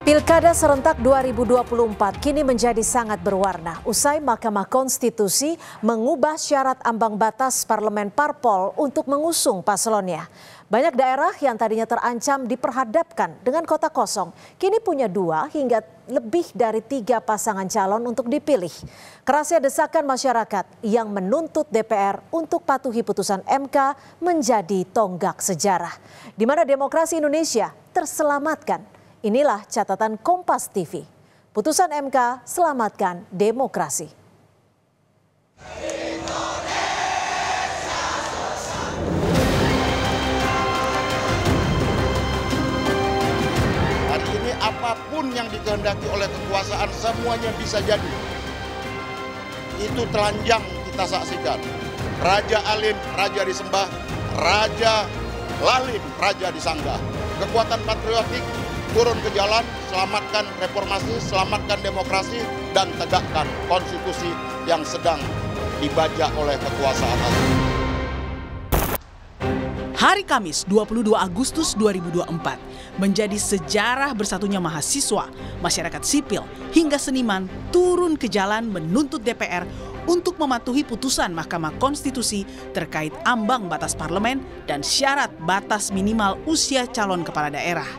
Pilkada serentak 2024 kini menjadi sangat berwarna usai Mahkamah Konstitusi mengubah syarat ambang batas parlemen parpol untuk mengusung paslonnya. Banyak daerah yang tadinya terancam diperhadapkan dengan kota kosong, kini punya 2 hingga lebih dari 3 pasangan calon untuk dipilih. Kerasnya desakan masyarakat yang menuntut DPR untuk patuhi putusan MK menjadi tonggak sejarah, di mana demokrasi Indonesia terselamatkan. Inilah catatan Kompas TV. Putusan MK selamatkan demokrasi. Hari ini apapun yang dikehendaki oleh kekuasaan semuanya bisa jadi. Itu telanjang kita saksikan. Raja alim, raja disembah, raja lalim, raja disanggah. Kekuatan patriotik turun ke jalan, selamatkan reformasi, selamatkan demokrasi, dan tegakkan konstitusi yang sedang dibajak oleh kekuasaan asing. Hari Kamis 22 Agustus 2024 menjadi sejarah bersatunya mahasiswa, masyarakat sipil, hingga seniman turun ke jalan menuntut DPR untuk mematuhi putusan Mahkamah Konstitusi terkait ambang batas parlemen dan syarat batas minimal usia calon kepala daerah.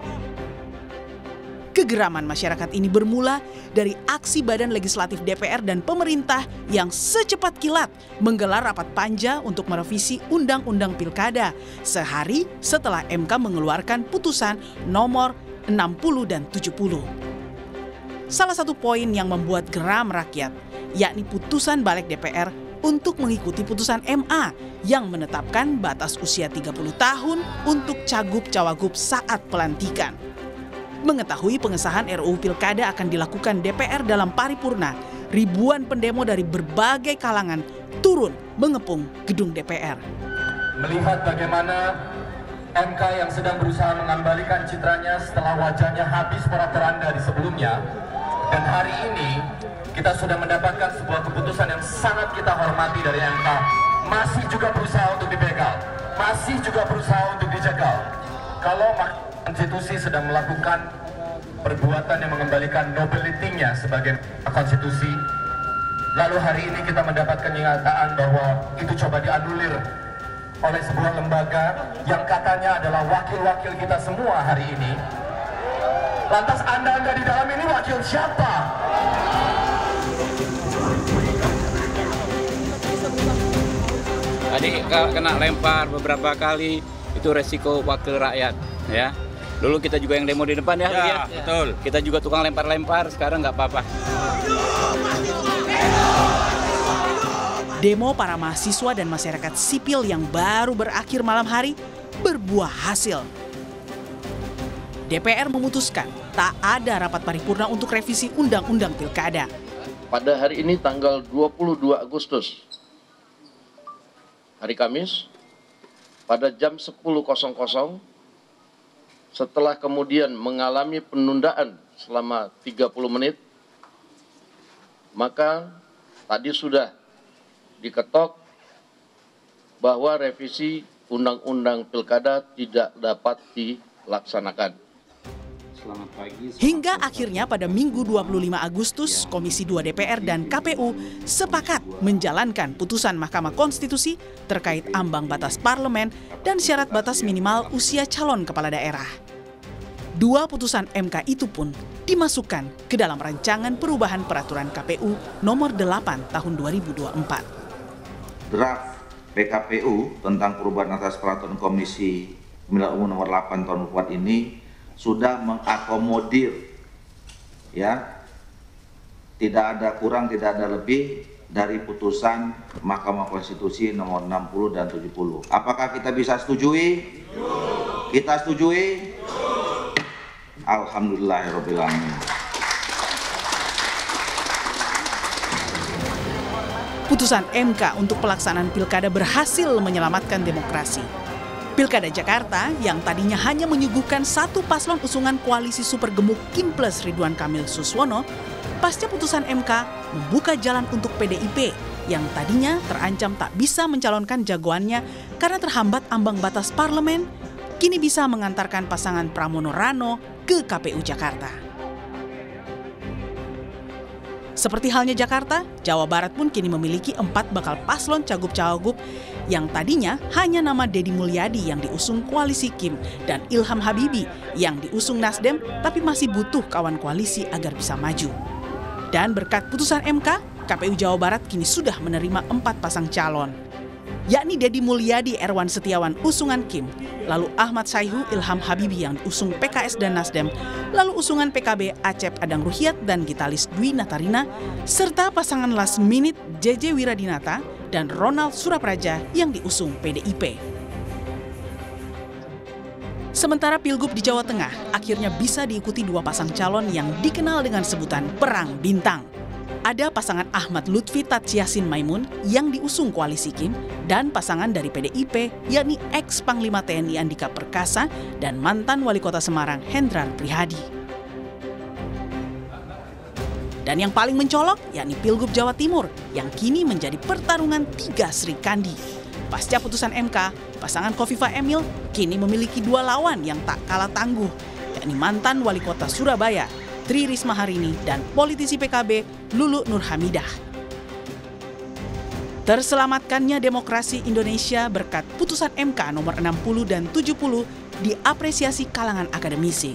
Kegeraman masyarakat ini bermula dari aksi Badan Legislatif DPR dan pemerintah yang secepat kilat menggelar rapat panja untuk merevisi Undang-Undang Pilkada sehari setelah MK mengeluarkan putusan nomor 60 dan 70. Salah satu poin yang membuat geram rakyat, yakni putusan balik DPR untuk mengikuti putusan MA yang menetapkan batas usia 30 tahun untuk cagup-cawagup saat pelantikan. Mengetahui pengesahan RUU Pilkada akan dilakukan DPR dalam paripurna, ribuan pendemo dari berbagai kalangan turun mengepung gedung DPR. Melihat bagaimana MK yang sedang berusaha mengembalikan citranya setelah wajahnya habis porak-poranda di sebelumnya, dan hari ini kita sudah mendapatkan sebuah keputusan yang sangat kita hormati dari MK, masih juga berusaha untuk dibegal, masih juga berusaha untuk dijegal. Kalau konstitusi sedang melakukan perbuatan yang mengembalikan nobility-nya sebagai konstitusi, lalu hari ini kita mendapatkan kenyataan bahwa itu coba dianulir oleh sebuah lembaga yang katanya adalah wakil-wakil kita semua hari ini. Lantas Anda di dalam ini wakil siapa? Tadi kena lempar beberapa kali, itu resiko wakil rakyat, ya. Dulu kita juga yang demo di depan ya. Betul. Kita juga tukang lempar-lempar, sekarang nggak apa-apa. Demo para mahasiswa dan masyarakat sipil yang baru berakhir malam hari berbuah hasil. DPR memutuskan tak ada rapat paripurna untuk revisi Undang-Undang Pilkada. Pada hari ini tanggal 22 Agustus, hari Kamis, pada jam 10.00, setelah kemudian mengalami penundaan selama 30 menit, maka tadi sudah diketok bahwa revisi Undang-Undang Pilkada tidak dapat dilaksanakan. Hingga akhirnya pada Minggu 25 Agustus, Komisi 2 DPR dan KPU sepakat menjalankan putusan Mahkamah Konstitusi terkait ambang batas parlemen dan syarat batas minimal usia calon kepala daerah. 2 putusan MK itu pun dimasukkan ke dalam rancangan perubahan peraturan KPU nomor 8 tahun 2024. Draft PKPU tentang perubahan atas peraturan Komisi Pemilihan Umum nomor 8 tahun 2024 ini sudah mengakomodir, ya, tidak ada kurang, tidak ada lebih dari putusan Mahkamah Konstitusi nomor 60 dan 70. Apakah kita bisa setujui? Kita setujui? Alhamdulillahirrahmanirrahim. Putusan MK untuk pelaksanaan pilkada berhasil menyelamatkan demokrasi. Pilkada Jakarta yang tadinya hanya menyuguhkan satu paslon usungan koalisi super gemuk Kim plus Ridwan Kamil Suswono, pasca putusan MK membuka jalan untuk PDIP yang tadinya terancam tak bisa mencalonkan jagoannya karena terhambat ambang batas parlemen, kini bisa mengantarkan pasangan Pramono Rano ke KPU Jakarta. Seperti halnya Jakarta, Jawa Barat pun kini memiliki 4 bakal paslon cagup-cawagup yang tadinya hanya nama Deddy Mulyadi yang diusung koalisi Kim dan Ilham Habibie yang diusung Nasdem tapi masih butuh kawan koalisi agar bisa maju. Dan berkat putusan MK, KPU Jawa Barat kini sudah menerima 4 pasang calon, yakni Deddy Mulyadi Erwan Setiawan usungan Kim, lalu Ahmad Sayhu Ilham Habibie yang diusung PKS dan Nasdem, lalu usungan PKB Acep Adang Ruhiat dan gitaris Dwi Natarina, serta pasangan last minute JJ Wiradinata dan Ronald Surapraja yang diusung PDIP. Sementara Pilgub di Jawa Tengah akhirnya bisa diikuti 2 pasang calon yang dikenal dengan sebutan Perang Bintang. Ada pasangan Ahmad Lutfi Tatsyasin Maimun yang diusung koalisi Kim dan pasangan dari PDIP yakni ex-Panglima TNI Andika Perkasa dan mantan Wali Kota Semarang Hendrar Prihadi. Dan yang paling mencolok yakni Pilgub Jawa Timur yang kini menjadi pertarungan 3 Sri Kandi. Pasca putusan MK, pasangan Khofifah Emil kini memiliki 2 lawan yang tak kalah tangguh, yakni mantan Wali Kota Surabaya Tri Risma Harini dan politisi PKB Lulu Nur Hamidah. Terselamatkannya demokrasi Indonesia berkat putusan MK nomor 60 dan 70 diapresiasi kalangan akademisi.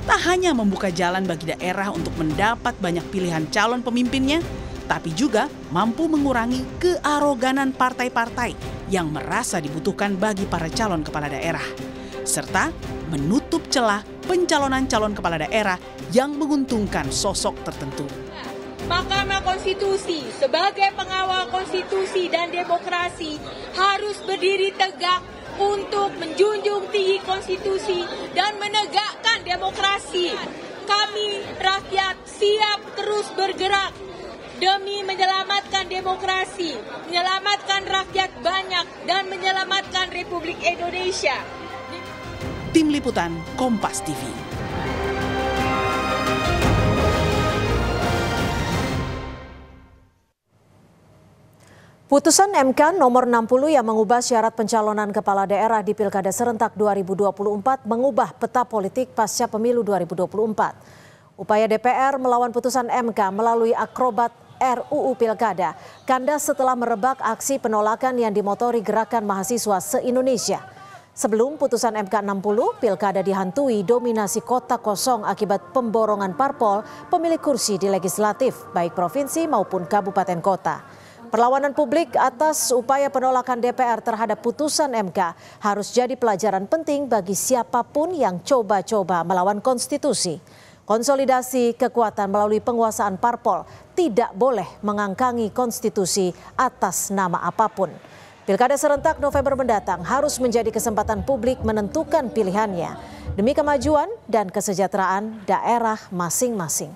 Tak hanya membuka jalan bagi daerah untuk mendapat banyak pilihan calon pemimpinnya, tapi juga mampu mengurangi kearoganan partai-partai yang merasa dibutuhkan bagi para calon kepala daerah, serta menutup celah pencalonan calon kepala daerah yang menguntungkan sosok tertentu. Mahkamah Konstitusi sebagai pengawal konstitusi dan demokrasi harus berdiri tegak untuk menjunjung tinggi konstitusi dan menegakkan demokrasi. Kami rakyat siap terus bergerak demi menyelamatkan demokrasi, menyelamatkan rakyat banyak, dan menyelamatkan Republik Indonesia. Tim Liputan Kompas TV. Putusan MK nomor 60 yang mengubah syarat pencalonan kepala daerah di Pilkada Serentak 2024 mengubah peta politik pasca pemilu 2024. Upaya DPR melawan putusan MK melalui akrobat RUU Pilkada kandas setelah merebak aksi penolakan yang dimotori gerakan mahasiswa se-Indonesia. Sebelum putusan MK 60, Pilkada dihantui dominasi kota kosong akibat pemborongan parpol pemilik kursi di legislatif, baik provinsi maupun kabupaten kota. Perlawanan publik atas upaya penolakan DPR terhadap putusan MK harus jadi pelajaran penting bagi siapapun yang coba-coba melawan konstitusi. Konsolidasi kekuatan melalui penguasaan parpol tidak boleh mengangkangi konstitusi atas nama apapun. Pilkada serentak November mendatang harus menjadi kesempatan publik menentukan pilihannya demi kemajuan dan kesejahteraan daerah masing-masing.